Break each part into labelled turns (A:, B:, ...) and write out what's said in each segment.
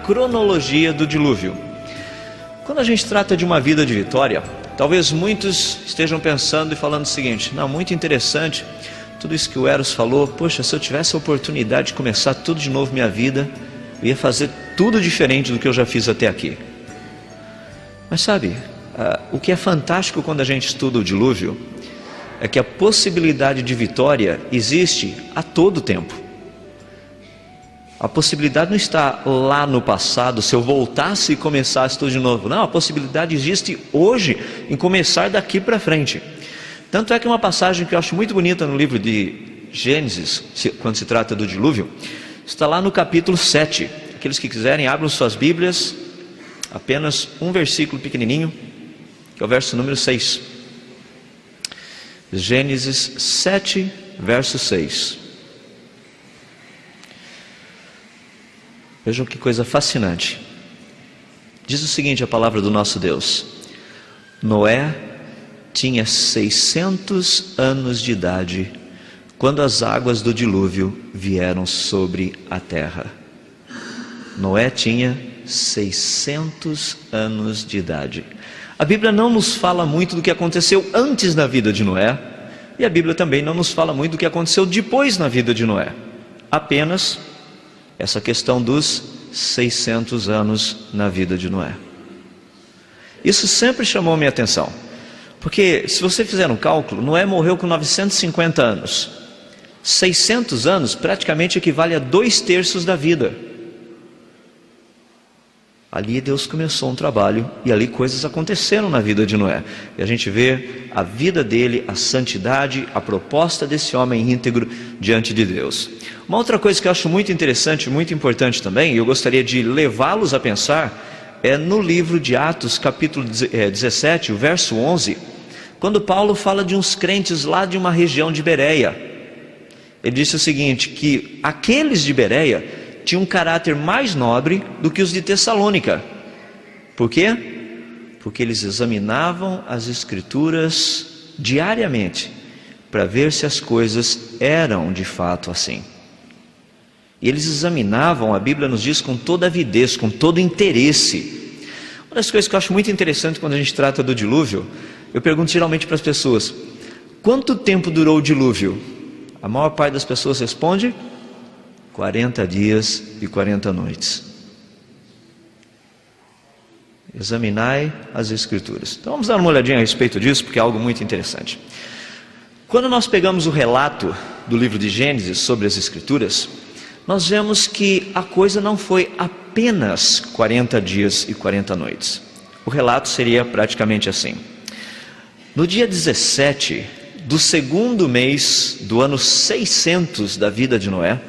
A: cronologia do dilúvio. Quando a gente trata de uma vida de vitória, talvez muitos estejam pensando e falando o seguinte: não, muito interessante tudo isso que o Eros falou. Poxa, se eu tivesse a oportunidade de começar tudo de novo minha vida, eu ia fazer tudo diferente do que eu já fiz até aqui. Mas sabe, o que é fantástico quando a gente estuda o dilúvio é que a possibilidade de vitória existe a todo tempo. A possibilidade não está lá no passado, se eu voltasse e começasse tudo de novo. Não, a possibilidade existe hoje, em começar daqui para frente. Tanto é que uma passagem que eu acho muito bonita no livro de Gênesis, quando se trata do dilúvio, está lá no capítulo 7. Aqueles que quiserem, abram suas Bíblias, apenas um versículo pequenininho, que é o verso número 6. Gênesis 7, verso 6. Vejam que coisa fascinante. Diz o seguinte a palavra do nosso Deus: Noé tinha 600 anos de idade quando as águas do dilúvio vieram sobre a terra. Noé tinha 600 anos de idade. A Bíblia não nos fala muito do que aconteceu antes da vida de Noé, e a Bíblia também não nos fala muito do que aconteceu depois na vida de Noé. Apenas essa questão dos 600 anos na vida de Noé. Isso sempre chamou minha atenção, porque se você fizer um cálculo, Noé morreu com 950 anos. 600 anos praticamente equivale a 2/3 da vida. Ali Deus começou um trabalho e ali coisas aconteceram na vida de Noé. E a gente vê a vida dele, a santidade, a proposta desse homem íntegro diante de Deus. Uma outra coisa que eu acho muito interessante, muito importante também, e eu gostaria de levá-los a pensar, é no livro de Atos, capítulo 17, o verso 11, quando Paulo fala de uns crentes lá de uma região de Bereia. Ele disse o seguinte, que aqueles de Bereia tinham um caráter mais nobre do que os de Tessalônica. Por quê? Porque eles examinavam as Escrituras diariamente, para ver se as coisas eram de fato assim. E eles examinavam, a Bíblia nos diz, com toda avidez, com todo interesse. Uma das coisas que eu acho muito interessante quando a gente trata do dilúvio, eu pergunto geralmente para as pessoas: quanto tempo durou o dilúvio? A maior parte das pessoas responde: 40 dias e 40 noites. Examinai as Escrituras. Então vamos dar uma olhadinha a respeito disso, porque é algo muito interessante. Quando nós pegamos o relato do livro de Gênesis sobre as Escrituras, nós vemos que a coisa não foi apenas 40 dias e 40 noites. O relato seria praticamente assim: no dia 17 do segundo mês do ano 600 da vida de Noé,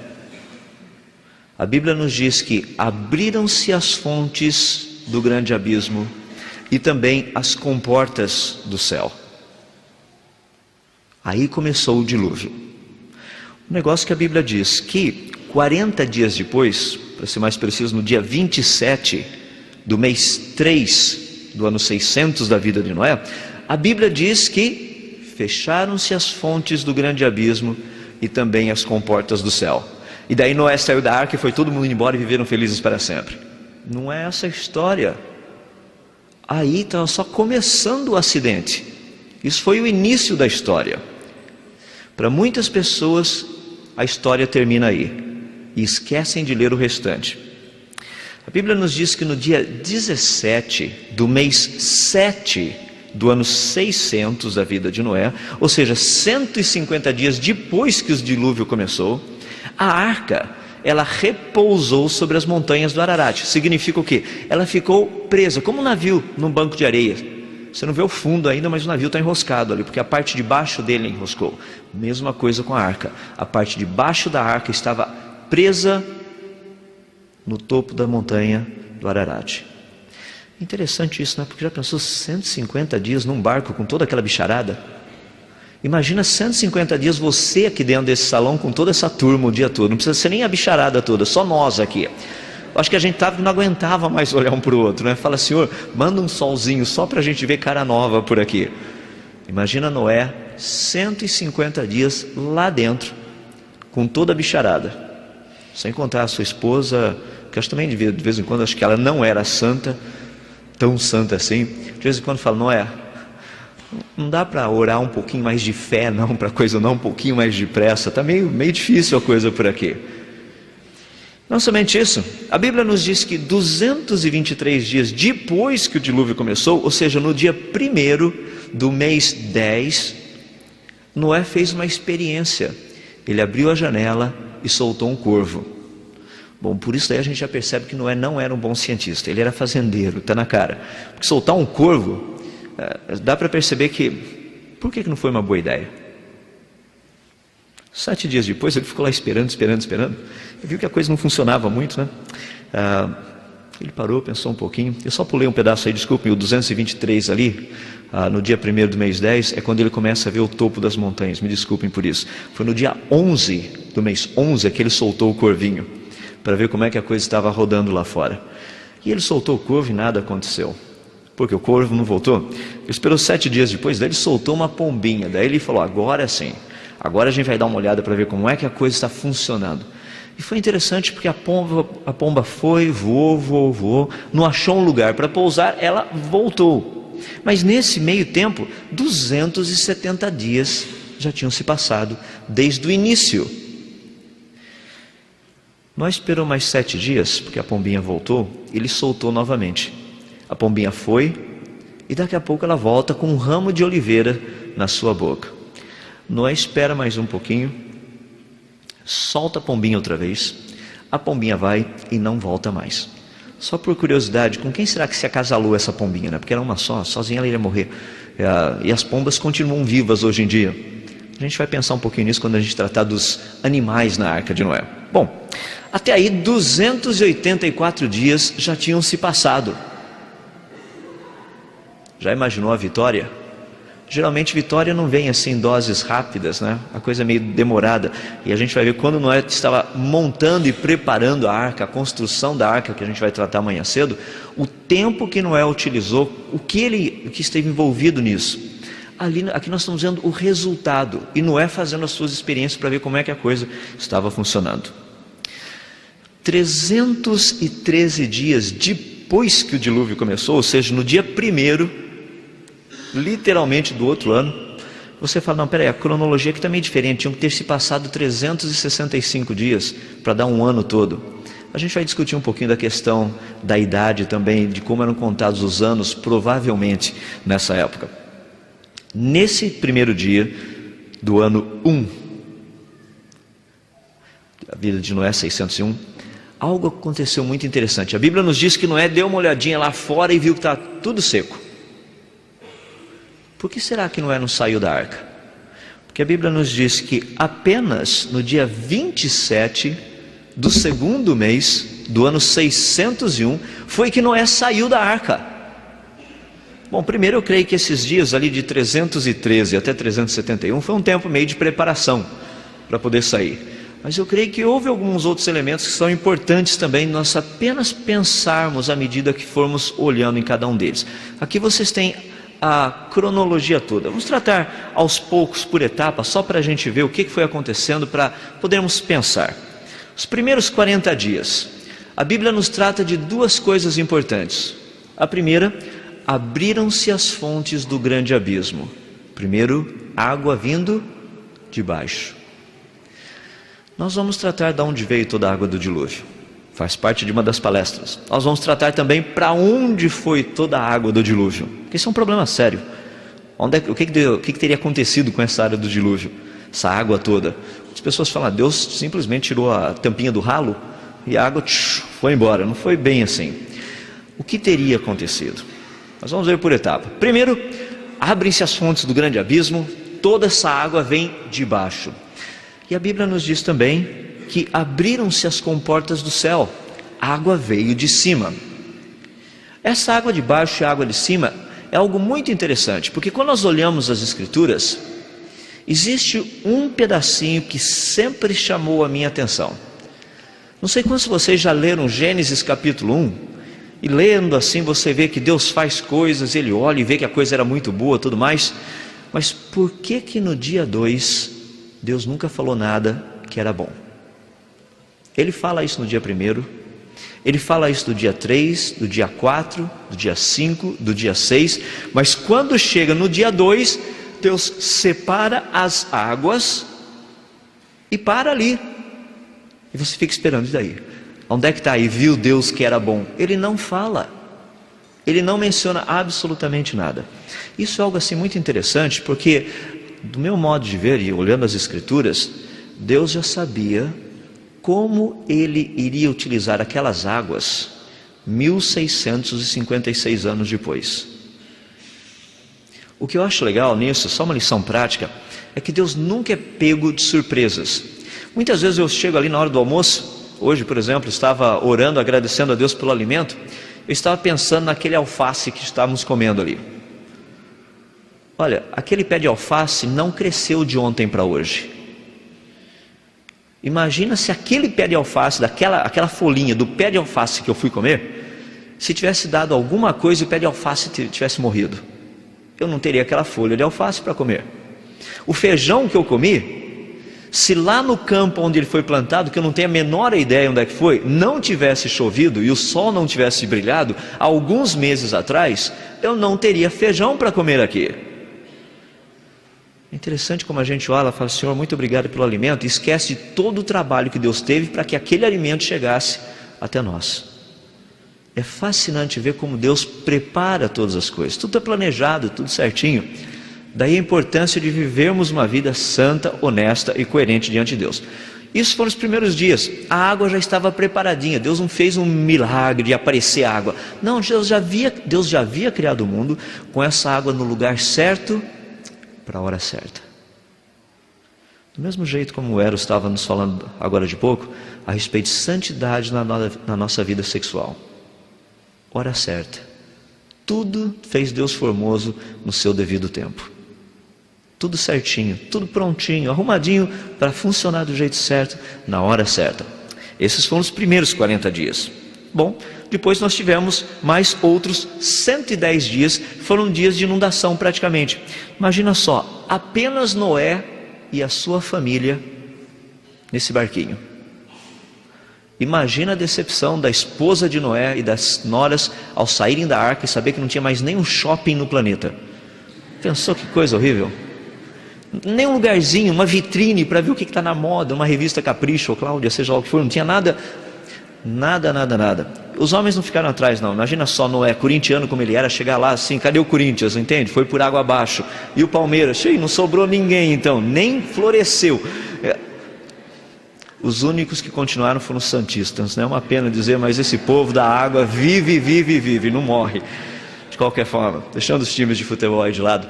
A: a Bíblia nos diz que abriram-se as fontes do grande abismo e também as comportas do céu. Aí começou o dilúvio. O negócio que a Bíblia diz que 40 dias depois, para ser mais preciso, no dia 27 do mês 3 do ano 600 da vida de Noé, a Bíblia diz que fecharam-se as fontes do grande abismo e também as comportas do céu. E daí Noé saiu da arca e foi todo mundo embora e viveram felizes para sempre. Não é essa a história. Aí estava só começando o acidente. Isso foi o início da história. Para muitas pessoas, a história termina aí e esquecem de ler o restante. A Bíblia nos diz que no dia 17 do mês 7 do ano 600 da vida de Noé, ou seja, 150 dias depois que o dilúvio começou, a arca, ela repousou sobre as montanhas do Ararat. Significa o quê? Ela ficou presa, como um navio num banco de areia. Você não vê o fundo ainda, mas o navio está enroscado ali, porque a parte de baixo dele enroscou. Mesma coisa com a arca. A parte de baixo da arca estava presa no topo da montanha do Ararat. Interessante isso, né? Porque já pensou 150 dias num barco com toda aquela bicharada? Imagina 150 dias você aqui dentro desse salão com toda essa turma o dia todo. Não precisa ser nem a bicharada toda, só nós aqui. Eu acho que a gente não aguentava mais olhar um para o outro, né? Fala: Senhor, manda um solzinho só para a gente ver cara nova por aqui. Imagina Noé, 150 dias lá dentro, com toda a bicharada. Sem contar a sua esposa porque acho também de vez em quando acho que ela não era santa, tão santa assim. De vez em quando falo, Noé, não dá para orar um pouquinho mais de fé não, para a coisa não um pouquinho mais depressa, está meio difícil a coisa por aqui. Não somente isso, a Bíblia nos diz que 223 dias depois que o dilúvio começou, ou seja, no dia 1º do mês 10, Noé fez uma experiência. Ele abriu a janela e soltou um corvo. Bom, por isso daí a gente já percebe que Noé não era um bom cientista, ele era fazendeiro, está na cara. Porque soltar um corvo, dá para perceber que, por que não foi uma boa ideia? 7 dias depois ele ficou lá esperando. Ele viu que a coisa não funcionava muito, né? Ele parou, pensou um pouquinho. Eu só pulei um pedaço aí, desculpem, o 223 ali, no dia 1º do mês 10, é quando ele começa a ver o topo das montanhas. Me desculpem por isso. Foi no dia 11 do mês 11 que ele soltou o corvinho, para ver como é que a coisa estava rodando lá fora. E ele soltou o corvo e nada aconteceu. Porque o corvo não voltou. Ele esperou 7 dias depois, daí ele soltou uma pombinha. Daí ele falou, agora sim, agora a gente vai dar uma olhada para ver como é que a coisa está funcionando. E foi interessante porque a pomba foi, voou, não achou um lugar para pousar, ela voltou. Mas nesse meio tempo, 270 dias já tinham se passado desde o início. Nós esperamos mais 7 dias, porque a pombinha voltou, ele soltou novamente. A pombinha foi, e daqui a pouco ela volta com um ramo de oliveira na sua boca. Noé espera mais um pouquinho, solta a pombinha outra vez, a pombinha vai e não volta mais. Só por curiosidade, com quem será que se acasalou essa pombinha, né? Porque era uma só, sozinha ela iria morrer. E as pombas continuam vivas hoje em dia. A gente vai pensar um pouquinho nisso quando a gente tratar dos animais na arca de Noé. Bom, até aí 284 dias já tinham se passado. Já imaginou a vitória? Geralmente vitória não vem assim em doses rápidas, né? A coisa é meio demorada. E a gente vai ver quando Noé estava montando e preparando a arca, a construção da arca, que a gente vai tratar amanhã cedo, o tempo que Noé utilizou, o que esteve envolvido nisso. Aqui nós estamos vendo o resultado, e Noé fazendo as suas experiências para ver como é que a coisa estava funcionando. 313 dias depois que o dilúvio começou, ou seja, no dia 1º, literalmente do outro ano, você fala, não, peraí, a cronologia aqui está meio diferente, tinham que ter se passado 365 dias para dar um ano todo. A gente vai discutir um pouquinho da questão da idade também, de como eram contados os anos, provavelmente, nessa época. Nesse 1º dia do ano 1, a vida de Noé 601, algo aconteceu muito interessante. A Bíblia nos diz que Noé deu uma olhadinha lá fora e viu que está tudo seco. Por que será que Noé não saiu da arca? Porque a Bíblia nos diz que apenas no dia 27 do 2º mês do ano 601 foi que Noé saiu da arca. Bom, primeiro eu creio que esses dias ali de 313 até 371 foi um tempo meio de preparação para poder sair. Mas eu creio que houve alguns outros elementos que são importantes também, nós apenas pensarmos à medida que formos olhando em cada um deles. Aqui vocês têm a cronologia toda. Vamos tratar aos poucos, por etapas, só para a gente ver o que foi acontecendo, para podermos pensar. Os primeiros 40 dias, a Bíblia nos trata de 2 coisas importantes. A primeira, abriram-se as fontes do grande abismo. Primeiro, água vindo de baixo. Nós vamos tratar de onde veio toda a água do dilúvio. Faz parte de uma das palestras. Nós vamos tratar também para onde foi toda a água do dilúvio. Porque isso é um problema sério. O que teria acontecido com essa área do dilúvio? Essa água toda. As pessoas falam, Deus simplesmente tirou a tampinha do ralo e a água foi embora. Não foi bem assim. O que teria acontecido? Nós vamos ver por etapa. Primeiro, abrem-se as fontes do grande abismo. Toda essa água vem de baixo. E a Bíblia nos diz também que abriram-se as comportas do céu, a água veio de cima. Essa água de baixo e a água de cima é algo muito interessante, porque quando nós olhamos as Escrituras, existe um pedacinho que sempre chamou a minha atenção. Não sei quantos de vocês já leram Gênesis capítulo 1, e lendo assim você vê que Deus faz coisas, Ele olha e vê que a coisa era muito boa, tudo mais, mas por que no dia 2, Deus nunca falou nada que era bom? Ele fala isso no dia 1, Ele fala isso do dia 3, do dia 4, do dia 5, do dia 6, mas quando chega no dia 2, Deus separa as águas e para ali. E você fica esperando, e daí? Onde é que está aí? Viu Deus que era bom? Ele não fala. Ele não menciona absolutamente nada. Isso é algo assim muito interessante, porque do meu modo de ver, e olhando as Escrituras, Deus já sabia como Ele iria utilizar aquelas águas 1656 anos depois. O que eu acho legal nisso, só uma lição prática, é que Deus nunca é pego de surpresas. Muitas vezes eu chego ali na hora do almoço, hoje por exemplo, estava orando, agradecendo a Deus pelo alimento, eu estava pensando naquele alface que estávamos comendo ali. Olha, aquele pé de alface não cresceu de ontem para hoje. Imagina se aquele pé de alface, aquela folhinha do pé de alface que eu fui comer, se tivesse dado alguma coisa e o pé de alface tivesse morrido. Eu não teria aquela folha de alface para comer. O feijão que eu comi, se lá no campo onde ele foi plantado, que eu não tenho a menor ideia onde é que foi, não tivesse chovido e o sol não tivesse brilhado, alguns meses atrás, eu não teria feijão para comer aqui. É interessante como a gente olha e fala, Senhor, muito obrigado pelo alimento, e esquece de todo o trabalho que Deus teve para que aquele alimento chegasse até nós. É fascinante ver como Deus prepara todas as coisas, tudo é planejado, tudo certinho. Daí a importância de vivermos uma vida santa, honesta e coerente diante de Deus. Isso foram os primeiros dias, a água já estava preparadinha, Deus não fez um milagre de aparecer água. Não, Deus já havia criado o mundo com essa água no lugar certo, para a hora certa. Do mesmo jeito como o Eros estava nos falando agora de pouco, a respeito de santidade na nossa vida sexual. Hora certa. Tudo fez Deus formoso no seu devido tempo. Tudo certinho, tudo prontinho, arrumadinho para funcionar do jeito certo, na hora certa. Esses foram os primeiros 40 dias. Bom, depois nós tivemos mais outros 110 dias, foram dias de inundação praticamente. Imagina só, apenas Noé e a sua família nesse barquinho. Imagina a decepção da esposa de Noé e das noras ao saírem da arca e saber que não tinha mais nenhum shopping no planeta. Pensou que coisa horrível? Nem um lugarzinho, uma vitrine para ver o que está na moda, uma revista Capricho ou Cláudia, seja lá o que for, não tinha nada. Nada. Os homens não ficaram atrás não. Imagina só Noé, corintiano como ele era, chegar lá assim, cadê o Corinthians, entende? Foi por água abaixo. E o Palmeiras, não sobrou ninguém então, nem floresceu. Os únicos que continuaram foram os santistas, não é uma pena dizer, mas esse povo da água vive, não morre. De qualquer forma, deixando os times de futebol aí de lado,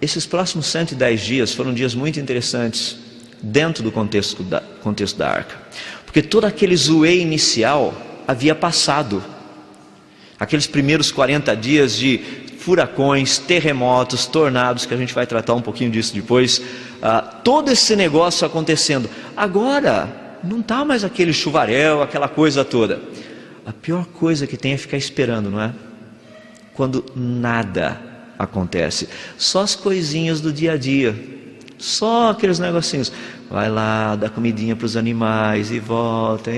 A: esses próximos 110 dias foram dias muito interessantes dentro do contexto da arca. Porque todo aquele zoe inicial havia passado. Aqueles primeiros 40 dias de furacões, terremotos, tornados, que a gente vai tratar um pouquinho disso depois. Todo esse negócio acontecendo. Agora, não está mais aquele chuvaréu, aquela coisa toda. A pior coisa que tem é ficar esperando, não é? Quando nada acontece. Só as coisinhas do dia a dia. Só aqueles negocinhos. Vai lá, dá comidinha para os animais e volta.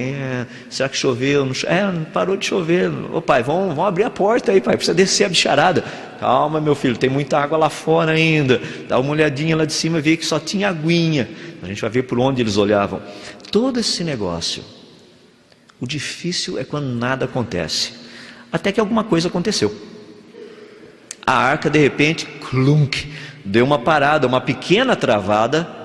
A: Será que choveu? Não parou de chover. Ô pai, vamos abrir a porta aí, pai. Precisa descer a bicharada. Calma, meu filho, tem muita água lá fora ainda. Dá uma olhadinha lá de cima e vê que só tinha aguinha. A gente vai ver por onde eles olhavam. Todo esse negócio. O difícil é quando nada acontece. Até que alguma coisa aconteceu. A arca, de repente, clunk, deu uma parada, uma pequena travada.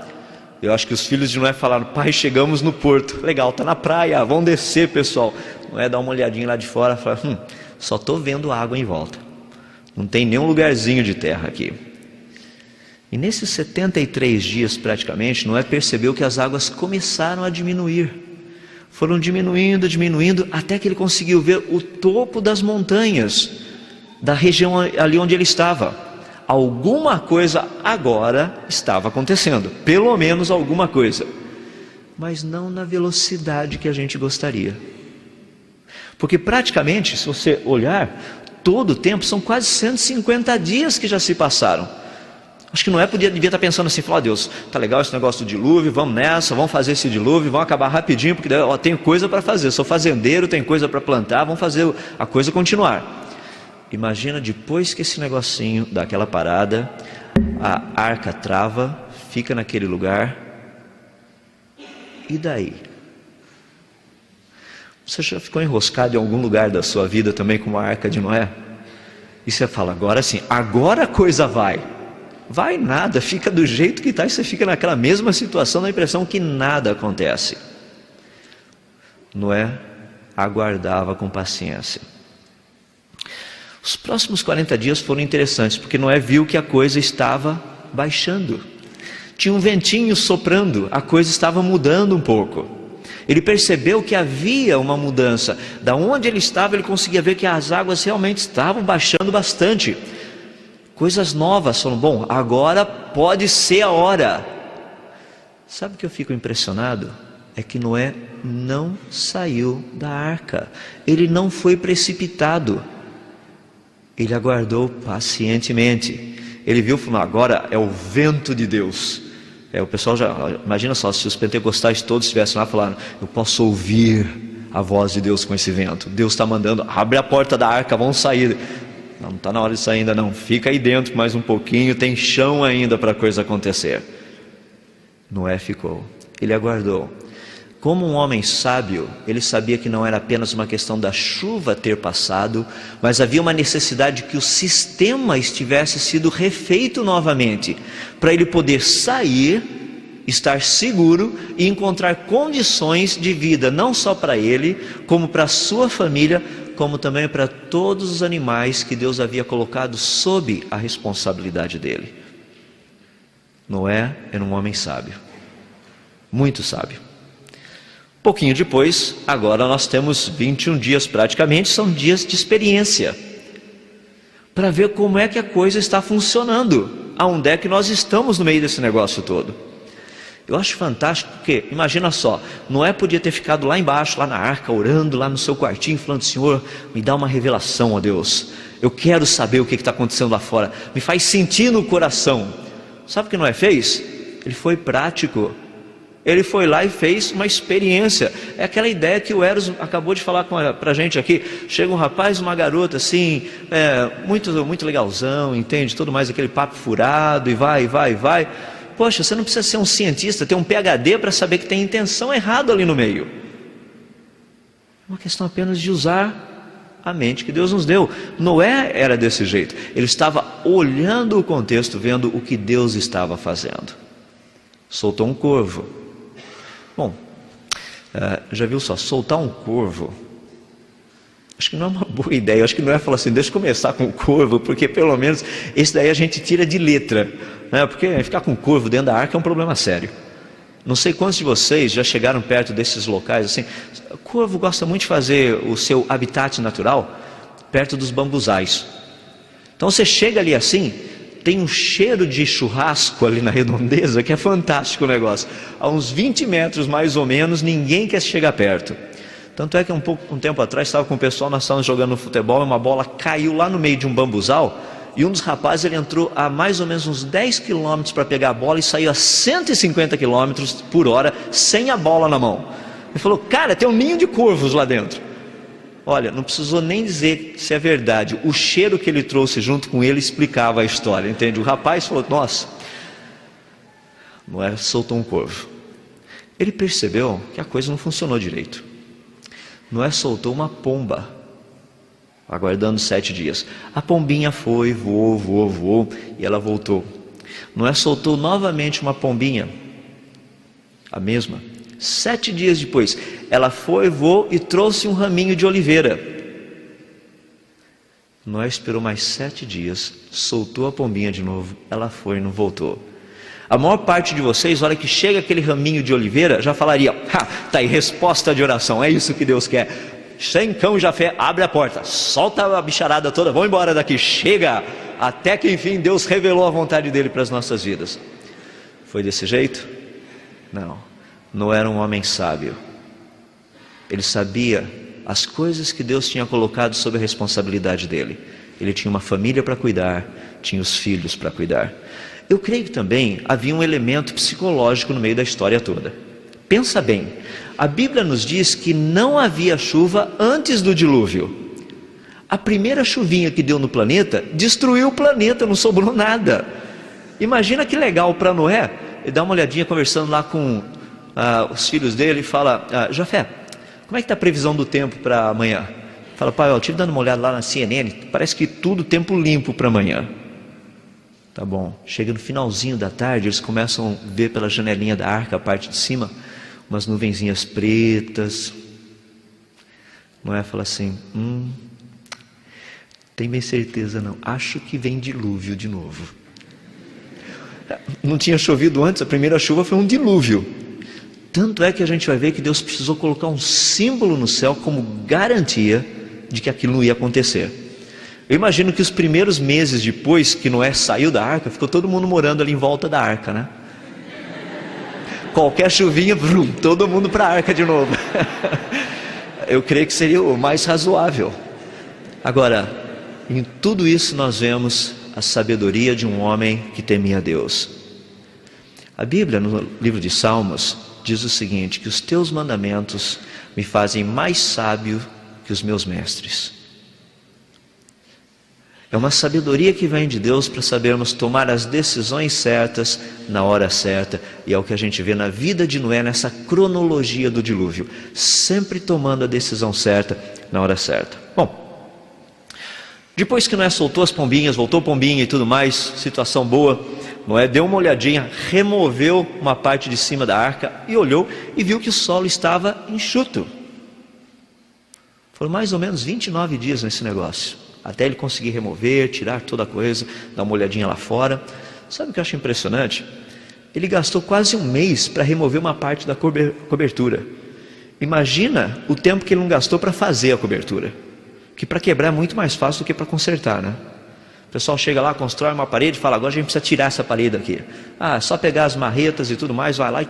A: Eu acho que os filhos de Noé falaram, pai, chegamos no porto. Legal, está na praia, vamos descer, pessoal. Noé dá uma olhadinha lá de fora e fala, só estou vendo água em volta. Não tem nenhum lugarzinho de terra aqui. E nesses 73 dias praticamente, Noé percebeu que as águas começaram a diminuir. Foram diminuindo, até que ele conseguiu ver o topo das montanhas, da região ali onde ele estava. Alguma coisa agora estava acontecendo, pelo menos alguma coisa, mas não na velocidade que a gente gostaria, porque praticamente, se você olhar, todo o tempo, são quase 150 dias que já se passaram. Acho que Noé devia estar pensando assim, falar, Deus, tá legal esse negócio do dilúvio, vamos nessa, vamos fazer esse dilúvio, vamos acabar rapidinho, porque tenho coisa para fazer, sou fazendeiro, tenho coisa para plantar, vamos fazer a coisa continuar. Imagina depois que esse negocinho dá aquela parada, a arca trava, fica naquele lugar, e daí? Você já ficou enroscado em algum lugar da sua vida também com a arca de Noé? E você fala, agora sim, agora a coisa vai. Vai nada, fica do jeito que está e você fica naquela mesma situação, na impressão que nada acontece. Noé aguardava com paciência. Os próximos 40 dias foram interessantes, porque Noé viu que a coisa estava baixando. Tinha um ventinho soprando, a coisa estava mudando um pouco. Ele percebeu que havia uma mudança. Da onde ele estava, ele conseguia ver que as águas realmente estavam baixando bastante. Coisas novas, falando, bom, agora pode ser a hora. Sabe o que eu fico impressionado? É que Noé não saiu da arca. Ele não foi precipitado. Ele aguardou pacientemente. Ele viu e falou, agora é o vento de Deus. O pessoal já, imagina só, se os pentecostais todos estivessem lá falando, eu posso ouvir a voz de Deus com esse vento. Deus está mandando, abre a porta da arca, vão sair. Não está na hora de sair ainda não, fica aí dentro mais um pouquinho, tem chão ainda para a coisa acontecer. Noé ficou, ele aguardou. Como um homem sábio, ele sabia que não era apenas uma questão da chuva ter passado, mas havia uma necessidade que o sistema estivesse sido refeito novamente, para ele poder sair, estar seguro e encontrar condições de vida, não só para ele, como para a sua família, como também para todos os animais que Deus havia colocado sob a responsabilidade dele. Noé era um homem sábio, muito sábio. Pouquinho depois, agora nós temos 21 dias praticamente, são dias de experiência, para ver como é que a coisa está funcionando, aonde é que nós estamos no meio desse negócio todo. Eu acho fantástico porque, imagina só, Noé podia ter ficado lá embaixo, lá na arca, orando, lá no seu quartinho, falando, Senhor, me dá uma revelação, ó Deus, eu quero saber o que está acontecendo lá fora, me faz sentir no coração. Sabe o que Noé fez? Ele foi prático, ele foi lá e fez uma experiência. É aquela ideia que o Eros acabou de falar para a gente aqui. Chega um rapaz, uma garota assim, muito legalzão, entende? Tudo mais aquele papo furado e vai. Poxa, você não precisa ser um cientista, ter um PhD para saber que tem intenção errada ali no meio. É uma questão apenas de usar a mente que Deus nos deu. Noé era desse jeito. Ele estava olhando o contexto, vendo o que Deus estava fazendo. Soltou um corvo. Bom, já viu só, soltar um corvo, acho que não é uma boa ideia. Acho que Noé falou assim, deixa eu começar com o corvo, porque pelo menos esse daí a gente tira de letra, né? Porque ficar com o corvo dentro da arca é um problema sério. Não sei quantos de vocês já chegaram perto desses locais assim. O corvo gosta muito de fazer o seu habitat natural perto dos bambuzais. Então você chega ali assim, tem um cheiro de churrasco ali na redondeza, que é fantástico o negócio. A uns 20 metros mais ou menos, ninguém quer chegar perto. Tanto é que um tempo atrás, estava com o pessoal, nós estávamos jogando futebol, e uma bola caiu lá no meio de um bambuzal, e um dos rapazes, ele entrou a mais ou menos uns 10 quilômetros para pegar a bola, e saiu a 150 quilômetros por hora, sem a bola na mão. Ele falou, cara, tem um ninho de corvos lá dentro. Olha, não precisou nem dizer se é verdade, o cheiro que ele trouxe junto com ele explicava a história, entende? O rapaz falou, nossa, Noé soltou um corvo. Ele percebeu que a coisa não funcionou direito. Noé soltou uma pomba, aguardando 7 dias. A pombinha foi, voou, e ela voltou. Noé soltou novamente uma pombinha, a mesma. 7 dias depois, ela foi, voou e trouxe um raminho de oliveira. Noé esperou mais 7 dias, soltou a pombinha de novo, ela foi e não voltou. A maior parte de vocês, na hora que chega aquele raminho de oliveira, já falaria, tá aí, resposta de oração, é isso que Deus quer. Sem cão já fé, abre a porta, solta a bicharada toda, vamos embora daqui, chega, até que enfim Deus revelou a vontade dele para as nossas vidas. Foi desse jeito? Não. Noé era um homem sábio. Ele sabia as coisas que Deus tinha colocado sob a responsabilidade dele. Ele tinha uma família para cuidar, tinha os filhos para cuidar. Eu creio que também havia um elemento psicológico no meio da história toda. Pensa bem, a Bíblia nos diz que não havia chuva antes do dilúvio. A primeira chuvinha que deu no planeta destruiu o planeta, não sobrou nada. Imagina que legal para Noé. Ele dá uma olhadinha conversando lá com os filhos dele e fala: Jafé, como é que está a previsão do tempo para amanhã? Fala: pai, eu estive dando uma olhada lá na CNN, parece que tudo tempo limpo para amanhã. Tá bom. Chega no finalzinho da tarde, eles começam a ver pela janelinha da arca, a parte de cima, umas nuvenzinhas pretas. Noé fala assim: tem bem certeza não, acho que vem dilúvio de novo. Não tinha chovido antes, a primeira chuva foi um dilúvio. Tanto é que a gente vai ver que Deus precisou colocar um símbolo no céu como garantia de que aquilo não ia acontecer. Eu imagino que os primeiros meses depois que Noé saiu da arca, ficou todo mundo morando ali em volta da arca, né? Qualquer chuvinha, todo mundo para a arca de novo. Eu creio que seria o mais razoável. Agora, em tudo isso nós vemos a sabedoria de um homem que temia Deus. A Bíblia, no livro de Salmos, diz o seguinte: que os teus mandamentos me fazem mais sábio que os meus mestres. É uma sabedoria que vem de Deus para sabermos tomar as decisões certas na hora certa. E é o que a gente vê na vida de Noé, nessa cronologia do dilúvio. Sempre tomando a decisão certa na hora certa. Bom, depois que Noé soltou as pombinhas, voltou pombinha e tudo mais, situação boa, Noé deu uma olhadinha, removeu uma parte de cima da arca e olhou e viu que o solo estava enxuto. Foram mais ou menos 29 dias nesse negócio, até ele conseguir remover, tirar toda a coisa, dar uma olhadinha lá fora. Sabe o que eu acho impressionante? Ele gastou quase um mês para remover uma parte da cobertura. Imagina o tempo que ele não gastou para fazer a cobertura, que para quebrar é muito mais fácil do que para consertar, né? O pessoal chega lá, constrói uma parede e fala: agora a gente precisa tirar essa parede aqui. É só pegar as marretas e tudo mais, vai lá e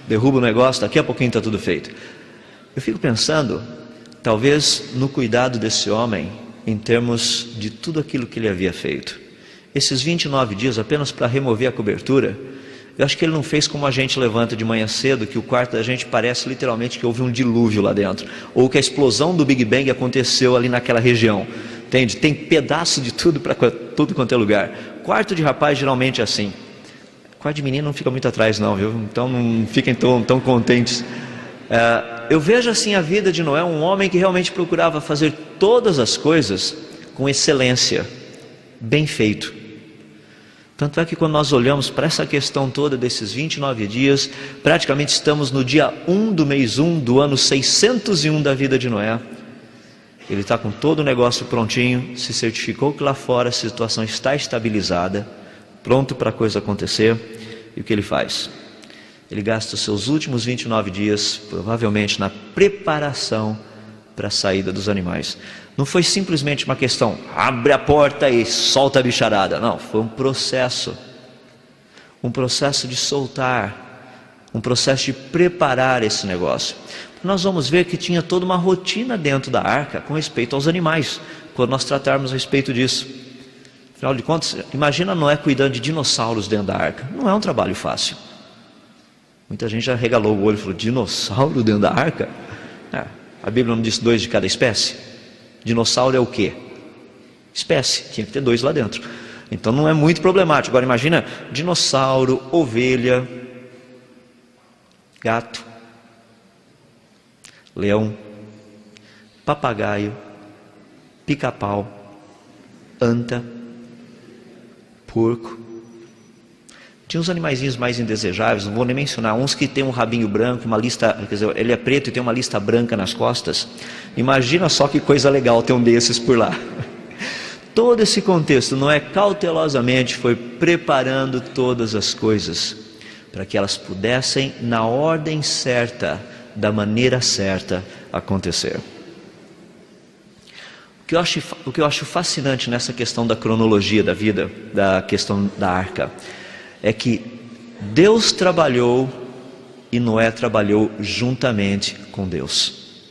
A: derruba o negócio, daqui a pouquinho está tudo feito. Eu fico pensando, talvez no cuidado desse homem, em termos de tudo aquilo que ele havia feito. Esses 29 dias apenas para remover a cobertura, eu acho que ele não fez como a gente levanta de manhã cedo, que o quarto da gente parece literalmente que houve um dilúvio lá dentro, ou que a explosão do Big Bang aconteceu ali naquela região, entende? Tem pedaço de tudo para tudo quanto é lugar. Quarto de rapaz geralmente é assim. Quarto de menino não fica muito atrás não, viu? Então não fiquem tão contentes. Eu vejo assim a vida de Noé, um homem que realmente procurava fazer todas as coisas com excelência, bem feito. Tanto é que quando nós olhamos para essa questão toda desses 29 dias, praticamente estamos no dia 1 do mês 1 do ano 601 da vida de Noé. Ele está com todo o negócio prontinho, se certificou que lá fora a situação está estabilizada, pronto para a coisa acontecer. E o que ele faz? Ele gasta os seus últimos 29 dias, provavelmente na preparação para a saída dos animais. Não foi simplesmente uma questão, abre a porta e solta a bicharada. Não, foi um processo de soltar, um processo de preparar esse negócio. Nós vamos ver que tinha toda uma rotina dentro da arca com respeito aos animais, quando nós tratarmos a respeito disso. Afinal de contas, imagina Noé cuidando de dinossauros dentro da arca. Não é um trabalho fácil. Muita gente já regalou o olho e falou: dinossauro dentro da arca? A Bíblia não diz 2 de cada espécie? Dinossauro é o quê? Espécie, tinha que ter 2 lá dentro. Então não é muito problemático. Agora imagina dinossauro, ovelha, gato, leão, papagaio, pica-pau, anta, porco. Tinha uns animaizinhos mais indesejáveis, não vou nem mencionar, uns que tem um rabinho branco, uma lista, quer dizer, ele é preto e tem uma lista branca nas costas. Imagina só que coisa legal ter um desses por lá. Todo esse contexto, Noé cautelosamente foi preparando todas as coisas para que elas pudessem, na ordem certa, da maneira certa, acontecer. O que eu acho fascinante nessa questão da cronologia da vida, da questão da arca, é que Deus trabalhou e Noé trabalhou juntamente com Deus.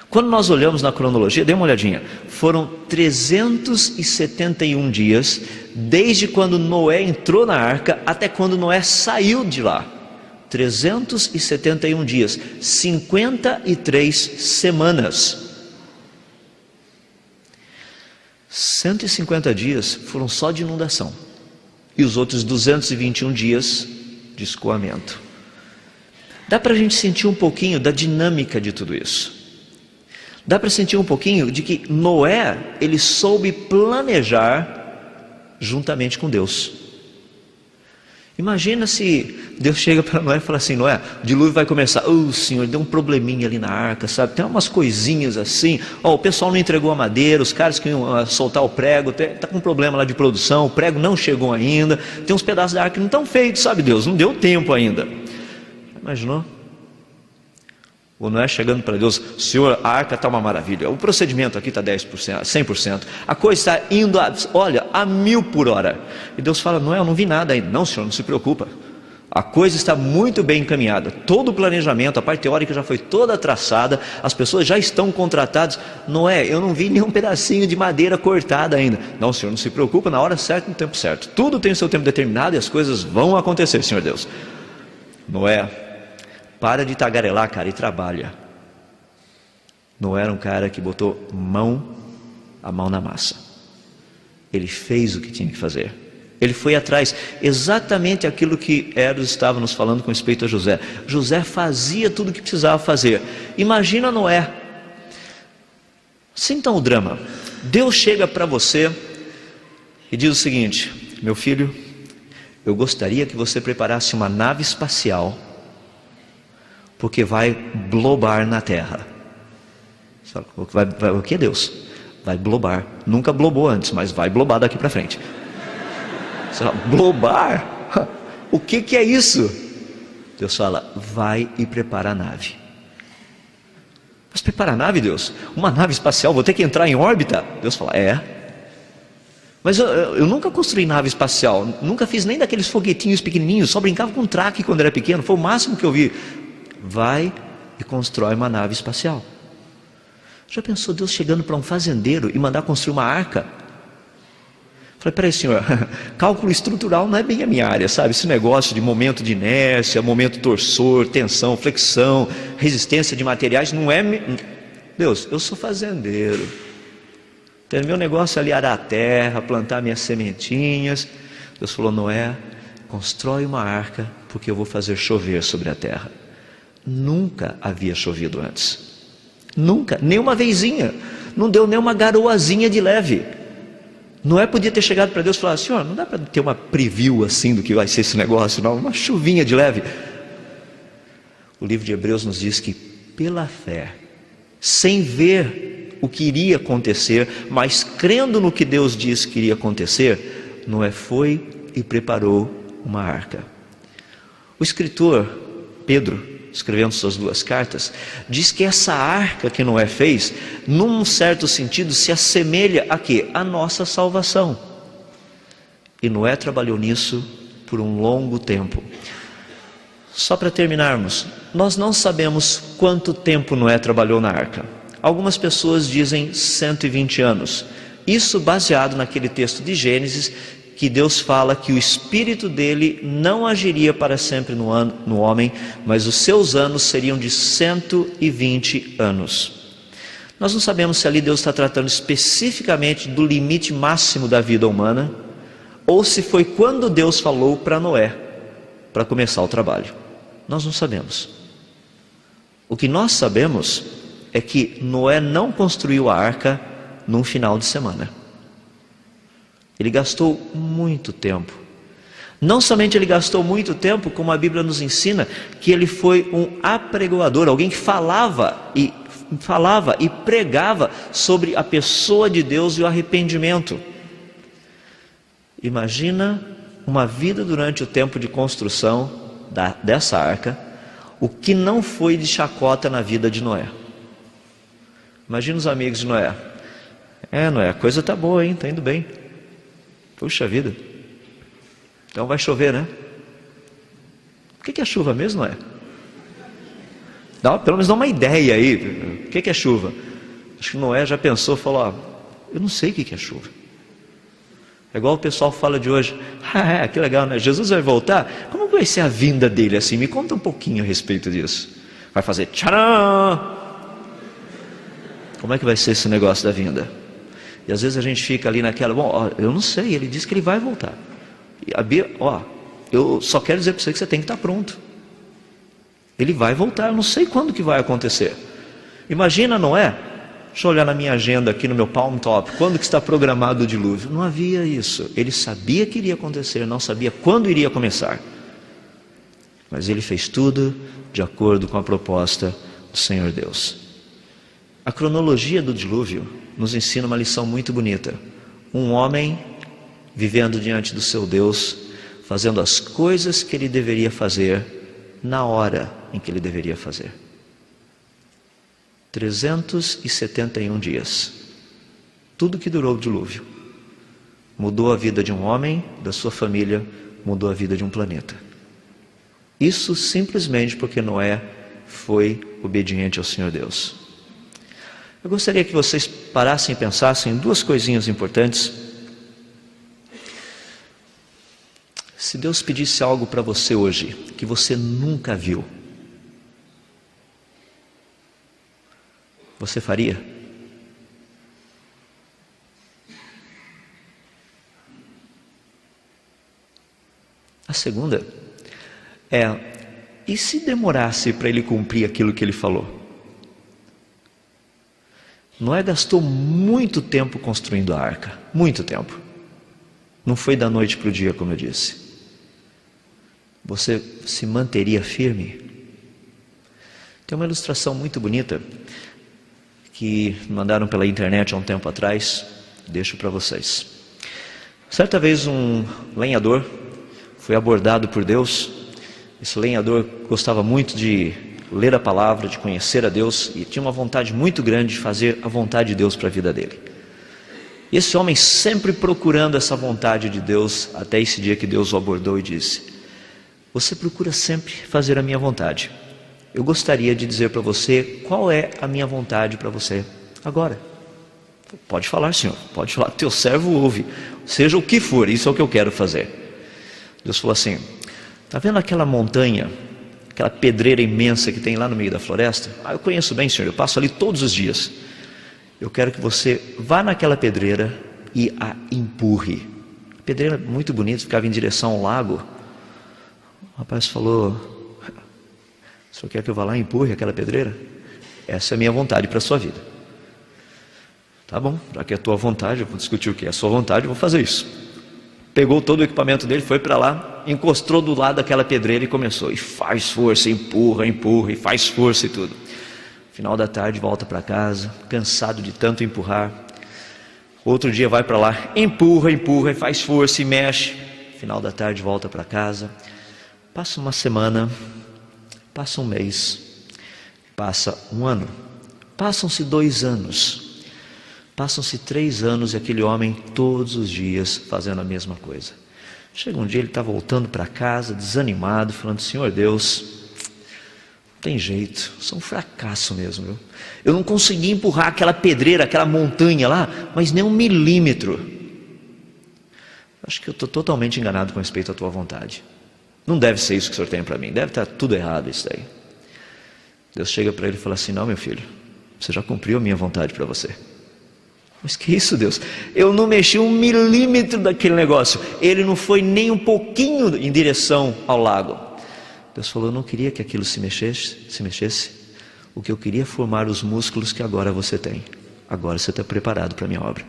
A: Quando nós olhamos na cronologia, dê uma olhadinha, foram 371 dias, desde quando Noé entrou na arca até quando Noé saiu de lá. 371 dias, 53 semanas. 150 dias foram só de inundação, e os outros 221 dias de escoamento. Dá para a gente sentir um pouquinho da dinâmica de tudo isso. Dá para sentir um pouquinho de que Noé, ele soube planejar juntamente com Deus. Imagina se Deus chega para Noé e fala assim: Noé, o dilúvio vai começar. Senhor, deu um probleminha ali na arca, sabe? Tem umas coisinhas assim. O pessoal não entregou a madeira, os caras que iam soltar o prego, está com um problema lá de produção, o prego não chegou ainda, tem uns pedaços da arca que não estão feitos, sabe Deus? Não deu tempo ainda. Imaginou? O Noé chegando para Deus: Senhor, a arca está uma maravilha, o procedimento aqui está 10%, 100%, a coisa está indo a 1000 por hora. E Deus fala: Noé, eu não vi nada ainda. Não, Senhor, não se preocupa, a coisa está muito bem encaminhada, todo o planejamento, a parte teórica já foi toda traçada, as pessoas já estão contratadas. Noé, eu não vi nenhum pedacinho de madeira cortada ainda. Não, Senhor, não se preocupa, na hora certa, no tempo certo, tudo tem o seu tempo determinado e as coisas vão acontecer, Senhor Deus. Noé, para de tagarelar, cara, e trabalha. Noé era um cara que botou a mão na massa. Ele fez o que tinha que fazer. Ele foi atrás, exatamente aquilo que Eros estava nos falando com respeito a José. José fazia tudo o que precisava fazer. Imagina Noé. Sinta o drama. Deus chega para você e diz o seguinte: meu filho, eu gostaria que você preparasse uma nave espacial, porque vai blobar na terra. O que é Deus? Vai blobar. Nunca blobou antes, mas vai blobar daqui para frente. Você fala: blobar? O que é isso? Deus fala: vai e prepara a nave. Mas prepara a nave, Deus? Uma nave espacial, vou ter que entrar em órbita? Deus fala: é. Mas eu nunca construí nave espacial, nunca fiz nem daqueles foguetinhos pequenininhos, só brincava com traque quando era pequeno, foi o máximo que eu vi. Vai e constrói uma nave espacial. Já pensou Deus chegando para um fazendeiro e mandar construir uma arca? Falei: peraí, Senhor, cálculo estrutural não é bem a minha área, sabe? Esse negócio de momento de inércia, momento torsor, tensão, flexão, resistência de materiais, não é... Deus, eu sou fazendeiro, tem meu negócio ali, arar a terra, plantar minhas sementinhas. Deus falou: Noé, constrói uma arca, porque eu vou fazer chover sobre a terra. Nunca havia chovido antes, nunca, nem uma vezinha, não deu nem uma garoazinha de leve. Noé podia ter chegado para Deus e falar: Senhor, não dá para ter uma preview assim do que vai ser esse negócio, não, uma chuvinha de leve. O livro de Hebreus nos diz que pela fé, sem ver o que iria acontecer, mas crendo no que Deus disse que iria acontecer, Noé foi e preparou uma arca. O escritor Pedro, escrevendo suas 2 cartas, diz que essa arca que Noé fez, num certo sentido, se assemelha a quê? A nossa salvação. E Noé trabalhou nisso por um longo tempo. Só para terminarmos, nós não sabemos quanto tempo Noé trabalhou na arca. Algumas pessoas dizem 120 anos. Isso baseado naquele texto de Gênesis, que Deus fala que o espírito dele não agiria para sempre no homem, mas os seus anos seriam de 120 anos. Nós não sabemos se ali Deus está tratando especificamente do limite máximo da vida humana, ou se foi quando Deus falou para Noé, para começar o trabalho. Nós não sabemos. O que nós sabemos é que Noé não construiu a arca num final de semana. Ele gastou muito tempo. Não somente ele gastou muito tempo, como a Bíblia nos ensina, que ele foi um apregoador, alguém que falava e pregava sobre a pessoa de Deus e o arrependimento. Imagina uma vida durante o tempo de construção dessa arca, o que não foi de chacota na vida de Noé. Imagina os amigos de Noé: Noé, a coisa está boa, hein? Está indo bem. Puxa vida, então vai chover, né? O que é chuva mesmo, Noé? Pelo menos dá uma ideia aí. O que é chuva? Acho que Noé já pensou, falou, eu não sei o que é chuva. É igual o pessoal fala de hoje, que legal, né? Jesus vai voltar? Como vai ser a vinda dele assim? Me conta um pouquinho a respeito disso. Vai fazer tcharam! Como é que vai ser esse negócio da vinda? E às vezes a gente fica ali naquela, eu não sei, ele disse que ele vai voltar. E a Bíblia, eu só quero dizer para você que você tem que estar pronto. Ele vai voltar, eu não sei quando que vai acontecer. Imagina Noé, deixa eu olhar na minha agenda aqui no meu Palm Top, quando que está programado o dilúvio? Não havia isso. Ele sabia que iria acontecer, não sabia quando iria começar. Mas ele fez tudo de acordo com a proposta do Senhor Deus. A cronologia do dilúvio nos ensina uma lição muito bonita. Um homem vivendo diante do seu Deus, fazendo as coisas que ele deveria fazer na hora em que ele deveria fazer. 371 dias. Tudo que durou o dilúvio. Mudou a vida de um homem, da sua família, mudou a vida de um planeta. Isso simplesmente porque Noé foi obediente ao Senhor Deus. Eu gostaria que vocês parassem e pensassem em duas coisinhas importantes. Se Deus pedisse algo para você hoje, que você nunca viu, você faria? A segunda e se demorasse para ele cumprir aquilo que ele falou? Noé gastou muito tempo construindo a arca, muito tempo. Não foi da noite para o dia, como eu disse. Você se manteria firme? Tem uma ilustração muito bonita que mandaram pela internet há um tempo atrás, deixo para vocês. Certa vez um lenhador foi abordado por Deus. Esse lenhador gostava muito de ler a palavra, de conhecer a Deus, e tinha uma vontade muito grande de fazer a vontade de Deus para a vida dele. E esse homem sempre procurando essa vontade de Deus, até esse dia que Deus o abordou e disse: você procura sempre fazer a minha vontade. Eu gostaria de dizer para você qual é a minha vontade para você agora. Pode falar, Senhor, pode falar, teu servo ouve, seja o que for, isso é o que eu quero fazer. Deus falou assim: está vendo aquela montanha, aquela pedreira imensa que tem lá no meio da floresta? Eu conheço bem, Senhor, eu passo ali todos os dias. Eu quero que você vá naquela pedreira e a empurre. A pedreira é muito bonita, ficava em direção ao lago. O rapaz falou: o senhor quer que eu vá lá e empurre aquela pedreira? Essa é a minha vontade para a sua vida. Tá bom, já que é a tua vontade, eu vou discutir o que é a sua vontade, eu vou fazer isso. Pegou todo o equipamento dele, foi para lá, encostou do lado daquela pedreira e começou. E faz força, empurra, empurra, e faz força e tudo. Final da tarde volta para casa, cansado de tanto empurrar. Outro dia vai para lá, empurra, empurra, e faz força e mexe. Final da tarde volta para casa. Passa uma semana, passa um mês, passa um ano, passam-se 2 anos, passam-se 3 anos e aquele homem todos os dias fazendo a mesma coisa. Chega um dia, ele está voltando para casa, desanimado, falando: Senhor Deus, não tem jeito, sou um fracasso mesmo, viu? Eu não consegui empurrar aquela pedreira, aquela montanha lá, mas nem 1 milímetro. Acho que eu estou totalmente enganado com respeito à tua vontade. Não deve ser isso que o Senhor tem para mim, deve estar tudo errado isso daí. Deus chega para ele e fala assim: não, meu filho, você já cumpriu a minha vontade para você. Mas que isso, Deus? Eu não mexi 1 milímetro daquele negócio. Ele não foi nem um pouquinho em direção ao lago. Deus falou: eu não queria que aquilo se mexesse. O que eu queria é formar os músculos que agora você tem. Agora você está preparado para a minha obra.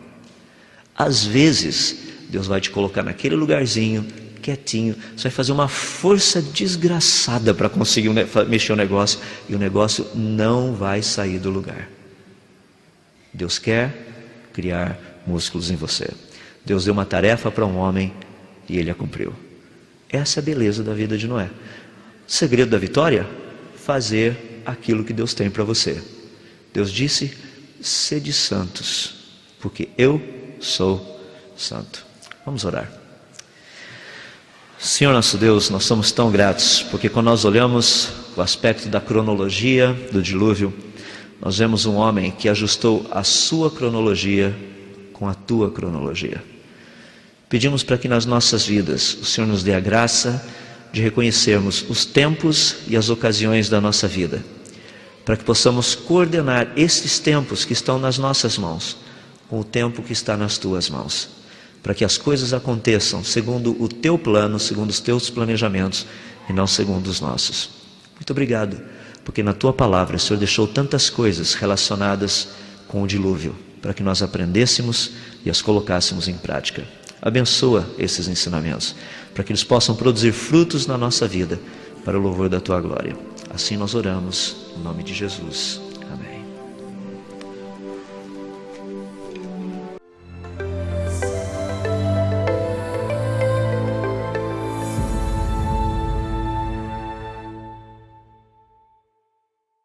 A: Às vezes, Deus vai te colocar naquele lugarzinho, quietinho, você vai fazer uma força desgraçada para conseguir mexer o negócio, e o negócio não vai sair do lugar. Deus quer criar músculos em você. Deus deu uma tarefa para um homem e ele a cumpriu. Essa é a beleza da vida de Noé. O segredo da vitória? Fazer aquilo que Deus tem para você. Deus disse: sede santos, porque eu sou santo. Vamos orar. Senhor nosso Deus, nós somos tão gratos, porque quando nós olhamos o aspecto da cronologia do dilúvio, nós vemos um homem que ajustou a sua cronologia com a tua cronologia. Pedimos para que nas nossas vidas o Senhor nos dê a graça de reconhecermos os tempos e as ocasiões da nossa vida, para que possamos coordenar estes tempos que estão nas nossas mãos com o tempo que está nas tuas mãos, para que as coisas aconteçam segundo o teu plano, segundo os teus planejamentos e não segundo os nossos. Muito obrigado, porque na tua palavra o Senhor deixou tantas coisas relacionadas com o dilúvio, para que nós aprendêssemos e as colocássemos em prática. Abençoa esses ensinamentos, para que eles possam produzir frutos na nossa vida, para o louvor da tua glória. Assim nós oramos, em nome de Jesus.